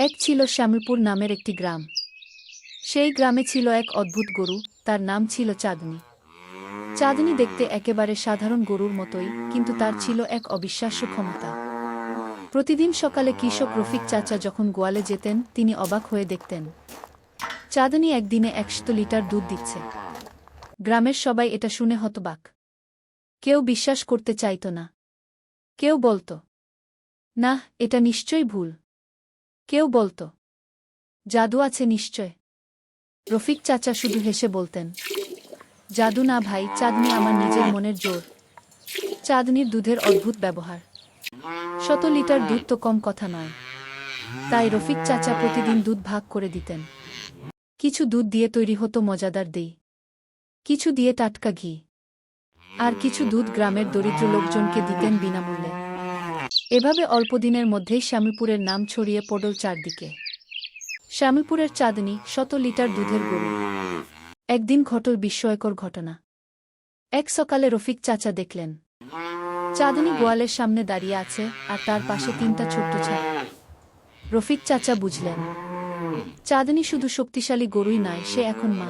এক ছিল শ্যামলপুর নামের একটি গ্রাম। সেই গ্রামে ছিল এক অদ্ভুত গরু, তার নাম ছিল চাঁদনী। চাঁদনী দেখতে একেবারে সাধারণ গরুর মতোই, কিন্তু তার ছিল এক অবিশ্বাস্য ক্ষমতা। প্রতিদিন সকালে কৃষক রফিক চাচা যখন গোয়ালে যেতেন, তিনি অবাক হয়ে দেখতেন চাঁদনী একদিনে 100 লিটার দুধ দিচ্ছে। গ্রামের সবাই এটা শুনে হতবাক। কেউ বিশ্বাস করতে চাইত না। কেউ বলত, না, এটা নিশ্চয়ই ভুল। কেউ বলত, জাদু আছে নিশ্চয়। রফিক চাচা শুধু হেসে বলতেন, জাদু না ভাই, চাঁদনী আমার নিজের মনের জোর। চাঁদনীর দুধের অদ্ভুত ব্যবহার। 100 লিটার দুধ তো কম কথা নয়। তাই রফিক চাচা প্রতিদিন দুধ ভাগ করে দিতেন। কিছু দুধ দিয়ে তৈরি হতো মজাদার দই, কিছু দিয়ে টাটকা ঘি, আর কিছু দুধ গ্রামের দরিদ্র লোকজনকে দিতেন বিনামূল্যে। এভাবে অল্প দিনের মধ্যেই শ্যামলপুরের নাম ছড়িয়ে পড়ল চারদিকে। শ্যামলপুরের চাঁদনী, 100 লিটার দুধের গরু। একদিন ঘটল বিস্ময়কর ঘটনা। এক সকালে রফিক চাচা দেখলেন চাঁদনী গোয়ালের সামনে দাঁড়িয়ে আছে, আর তার পাশে 3টা ছোট্ট ছাগল। রফিক চাচা বুঝলেন চাঁদনী শুধু শক্তিশালী গরুই নয়, সে এখন মা।